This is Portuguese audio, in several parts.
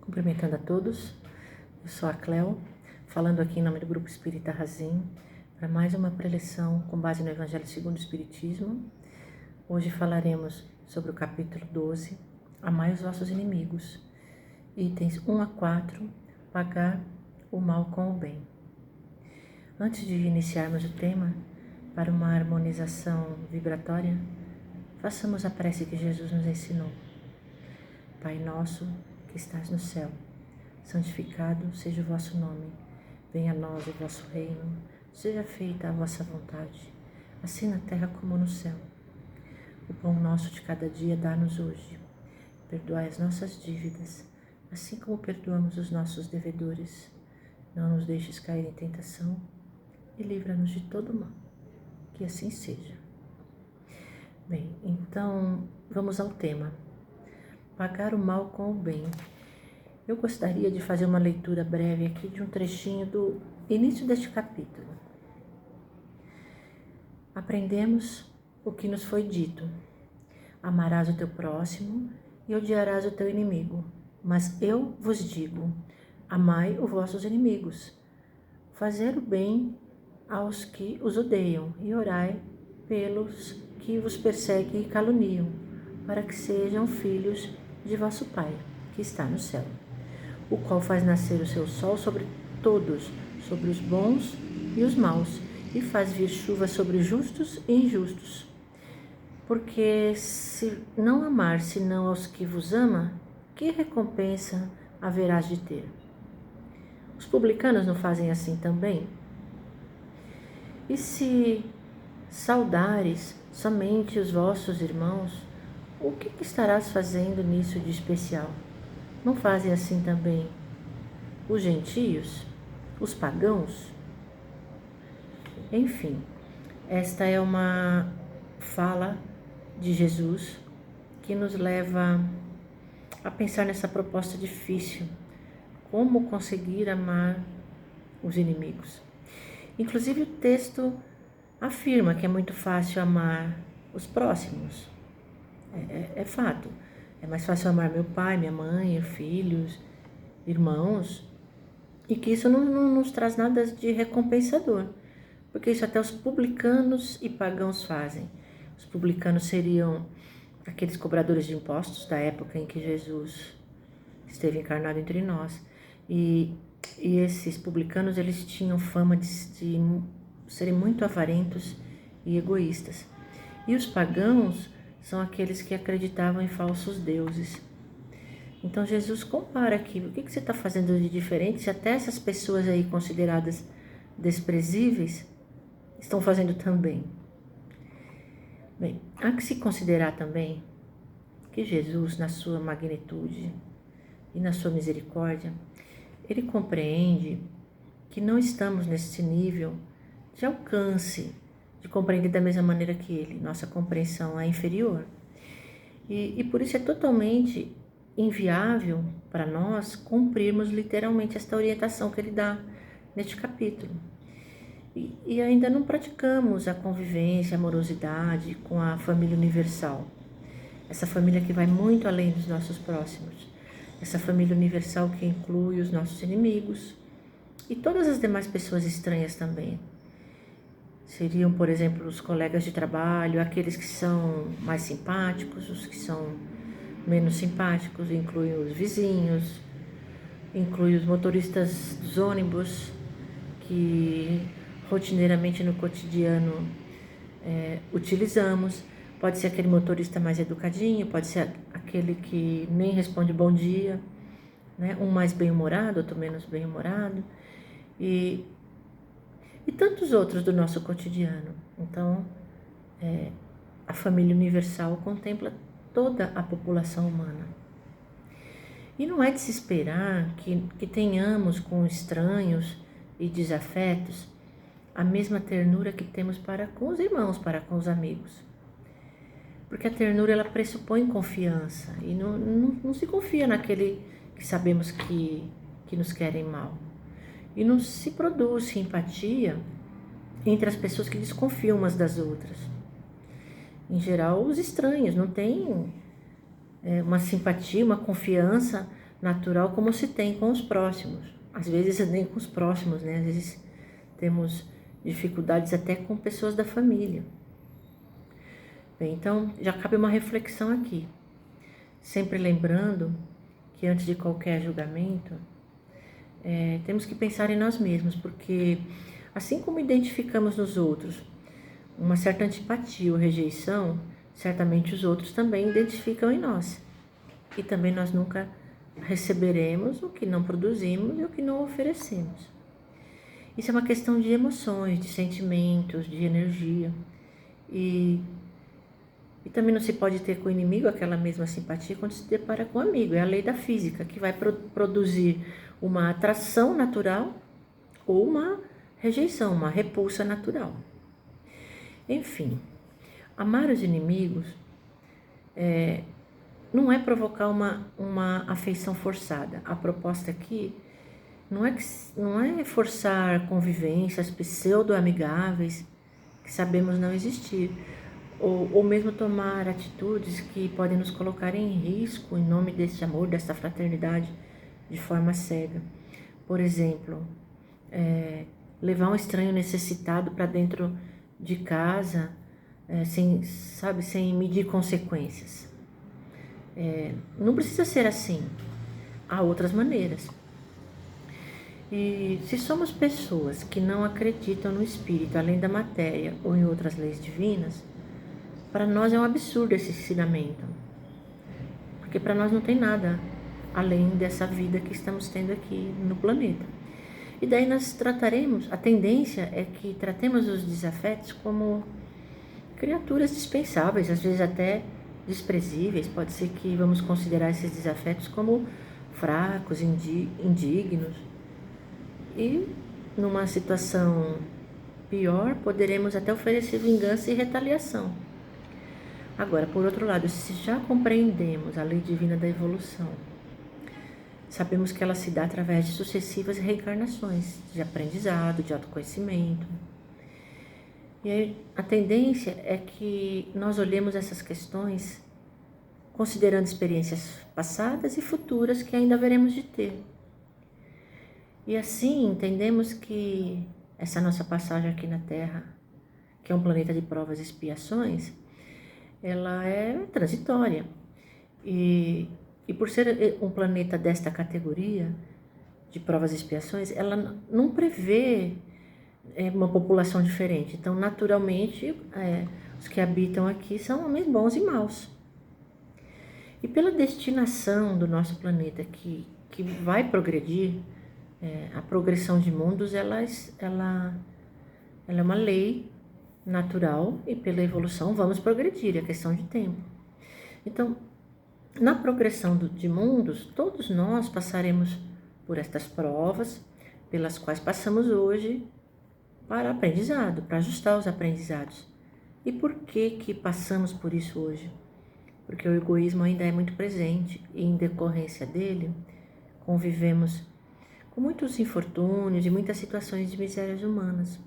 Cumprimentando a todos, eu sou a Cleo, falando aqui em nome do Grupo Espírita Razim, para mais uma preleção com base no Evangelho segundo o Espiritismo. Hoje falaremos sobre o capítulo 12, Amai os vossos inimigos, itens 1 a 4, pagar o mal com o bem. Antes de iniciarmos o tema, para uma harmonização vibratória, façamos a prece que Jesus nos ensinou. Pai nosso, que estás no céu, santificado seja o vosso nome. Venha a nós o vosso reino, seja feita a vossa vontade, assim na terra como no céu. O pão nosso de cada dia dá-nos hoje. Perdoai as nossas dívidas, assim como perdoamos os nossos devedores. Não nos deixes cair em tentação e livra-nos de todo mal. Que assim seja. Bem, então vamos ao tema. Pagar o mal com o bem. Eu gostaria de fazer uma leitura breve aqui de um trechinho do início deste capítulo. Aprendemos o que nos foi dito. Amarás o teu próximo e odiarás o teu inimigo. Mas eu vos digo, amai os vossos inimigos. Fazer o bem aos que os odeiam e orai pelos que vos perseguem e caluniam, para que sejam filhos de vosso Pai, que está no céu, o qual faz nascer o seu sol sobre todos, sobre os bons e os maus, e faz vir chuva sobre justos e injustos. Porque se não amar senão aos que vos ama, que recompensa haverás de ter? Os publicanos não fazem assim também? E se saudares somente os vossos irmãos, o que estarás fazendo nisso de especial? Não fazem assim também os gentios, os pagãos? Enfim, esta é uma fala de Jesus que nos leva a pensar nessa proposta difícil, como conseguir amar os inimigos. Inclusive o texto afirma que é muito fácil amar os próximos. É fato. É mais fácil amar meu pai, minha mãe, filhos, irmãos, e que isso não nos traz nada de recompensador, porque isso até os publicanos e pagãos fazem. Os publicanos seriam aqueles cobradores de impostos da época em que Jesus esteve encarnado entre nós, e esses publicanos eles tinham fama de serem muito avarentos e egoístas. E os pagãos são aqueles que acreditavam em falsos deuses. Então Jesus compara aqui, o que você está fazendo de diferente se até essas pessoas aí consideradas desprezíveis estão fazendo também? Bem, há que se considerar também que Jesus, na sua magnitude e na sua misericórdia, ele compreende que não estamos nesse nível de alcance, de compreender da mesma maneira que ele. Nossa compreensão é inferior. E por isso é totalmente inviável para nós cumprirmos literalmente esta orientação que ele dá neste capítulo. E ainda não praticamos a convivência, a amorosidade com a família universal. Essa família que vai muito além dos nossos próximos. Essa família universal que inclui os nossos inimigos e todas as demais pessoas estranhas também. Seriam, por exemplo, os colegas de trabalho, aqueles que são mais simpáticos, os que são menos simpáticos, inclui os vizinhos, inclui os motoristas dos ônibus, que rotineiramente no cotidiano utilizamos. Pode ser aquele motorista mais educadinho, pode ser aquele que nem responde bom dia, né? Um mais bem-humorado, outro menos bem-humorado. E tantos outros do nosso cotidiano. Então, a família universal contempla toda a população humana. E não é de se esperar que tenhamos com estranhos e desafetos a mesma ternura que temos para com os irmãos, para com os amigos. Porque a ternura, ela pressupõe confiança, e não se confia naquele que sabemos que nos querem mal. E não se produz simpatia entre as pessoas que desconfiam umas das outras. Em geral, os estranhos não têm uma simpatia, uma confiança natural como se tem com os próximos. Às vezes nem com os próximos, né? Às vezes temos dificuldades até com pessoas da família. Bem, então já cabe uma reflexão aqui. Sempre lembrando que antes de qualquer julgamento, temos que pensar em nós mesmos, porque assim como identificamos nos outros uma certa antipatia ou rejeição, certamente os outros também identificam em nós. E também nós nunca receberemos o que não produzimos e o que não oferecemos. Isso é uma questão de emoções, de sentimentos, de energia. E também não se pode ter com o inimigo aquela mesma simpatia quando se depara com o amigo. É a lei da física, que vai produzir uma atração natural ou uma rejeição, uma repulsa natural. Enfim, amar os inimigos não é provocar uma afeição forçada. A proposta aqui não é forçar convivências pseudo-amigáveis que sabemos não existir, ou mesmo tomar atitudes que podem nos colocar em risco em nome desse amor, dessa fraternidade, de forma cega. Por exemplo, levar um estranho necessitado para dentro de casa, sem medir consequências. Não precisa ser assim, há outras maneiras. E se somos pessoas que não acreditam no espírito além da matéria ou em outras leis divinas, para nós é um absurdo esse ensinamento, porque para nós não tem nada além dessa vida que estamos tendo aqui no planeta. E daí a tendência é que tratemos os desafetos como criaturas dispensáveis, às vezes até desprezíveis. Pode ser que vamos considerar esses desafetos como fracos, indignos. E numa situação pior, poderemos até oferecer vingança e retaliação. Agora, por outro lado, se já compreendemos a lei divina da evolução, sabemos que ela se dá através de sucessivas reencarnações, de aprendizado, de autoconhecimento. E aí, a tendência é que nós olhemos essas questões considerando experiências passadas e futuras que ainda veremos de ter. E assim entendemos que essa nossa passagem aqui na Terra, que é um planeta de provas e expiações, ela é transitória. E por ser um planeta desta categoria, de provas e expiações, ela não prevê uma população diferente. Então, naturalmente, os que habitam aqui são homens bons e maus. E pela destinação do nosso planeta que vai progredir, a progressão de mundos, ela é uma lei natural e pela evolução vamos progredir, é questão de tempo. Então, na progressão de mundos, todos nós passaremos por estas provas pelas quais passamos hoje para aprendizado, para ajustar os aprendizados. E por que passamos por isso hoje? Porque o egoísmo ainda é muito presente e, em decorrência dele, convivemos com muitos infortúnios e muitas situações de misérias humanas.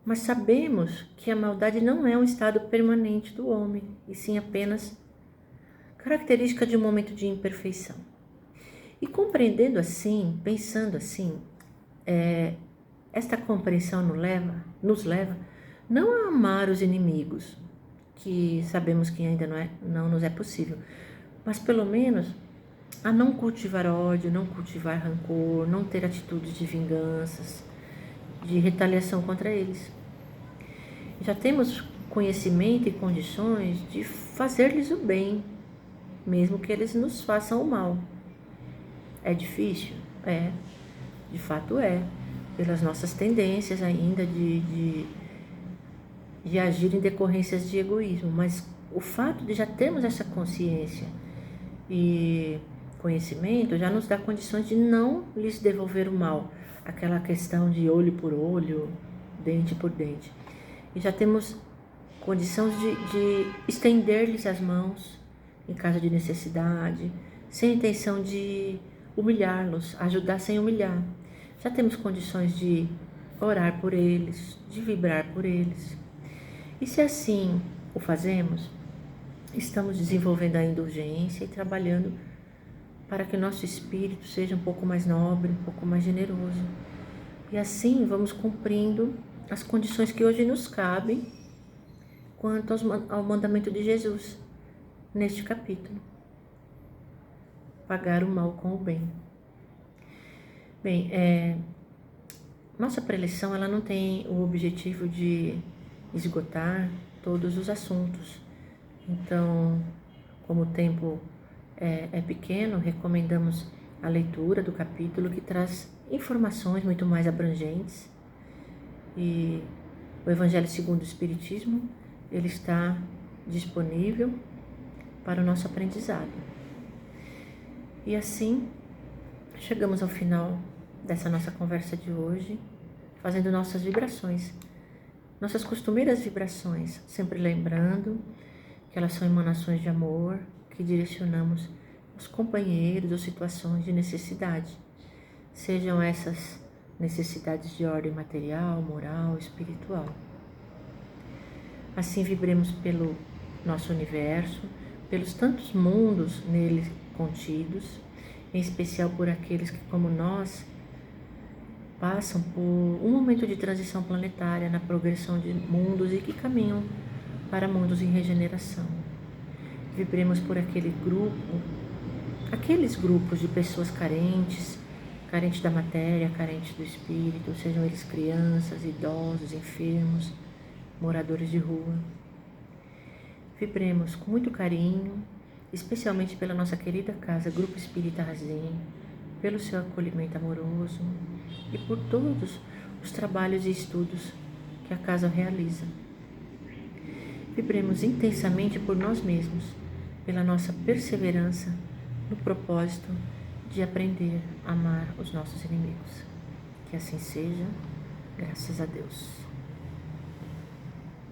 Mas sabemos que a maldade não é um estado permanente do homem, e sim apenas característica de um momento de imperfeição. E compreendendo assim, pensando assim, esta compreensão nos leva não a amar os inimigos, que sabemos que ainda não nos é possível, mas pelo menos a não cultivar ódio, não cultivar rancor, não ter atitudes de vinganças, de retaliação contra eles. Já temos conhecimento e condições de fazer-lhes o bem, mesmo que eles nos façam o mal. É difícil? De fato pelas nossas tendências ainda de agir em decorrências de egoísmo, mas o fato de já termos essa consciência e conhecimento já nos dá condições de não lhes devolver o mal, aquela questão de olho por olho, dente por dente. E já temos condições de estender-lhes as mãos em caso de necessidade, sem intenção de humilhá-los, ajudar sem humilhar. Já temos condições de orar por eles, de vibrar por eles. E se assim o fazemos, estamos desenvolvendo a indulgência e trabalhando para que nosso espírito seja um pouco mais nobre, um pouco mais generoso. E assim vamos cumprindo as condições que hoje nos cabem quanto ao mandamento de Jesus neste capítulo. Pagar o mal com o bem. Bem, nossa preleção ela não tem o objetivo de esgotar todos os assuntos. Então, como o tempo é pequeno, recomendamos a leitura do capítulo que traz informações muito mais abrangentes. E o Evangelho segundo o Espiritismo, ele está disponível para o nosso aprendizado. E assim, chegamos ao final dessa nossa conversa de hoje, fazendo nossas vibrações, nossas costumeiras vibrações, sempre lembrando que elas são emanações de amor que direcionamos aos companheiros ou situações de necessidade, sejam essas necessidades de ordem material, moral, espiritual. Assim vibremos pelo nosso universo, pelos tantos mundos nele contidos, em especial por aqueles que, como nós, passam por um momento de transição planetária na progressão de mundos e que caminham para mundos em regeneração. Vibremos por aqueles grupos de pessoas carentes da matéria, carentes do espírito, sejam eles crianças, idosos, enfermos, moradores de rua. Vibremos com muito carinho, especialmente pela nossa querida casa Grupo Espírita Razem, pelo seu acolhimento amoroso e por todos os trabalhos e estudos que a casa realiza. Vibremos intensamente por nós mesmos, pela nossa perseverança no propósito de aprender a amar os nossos inimigos. Que assim seja, graças a Deus.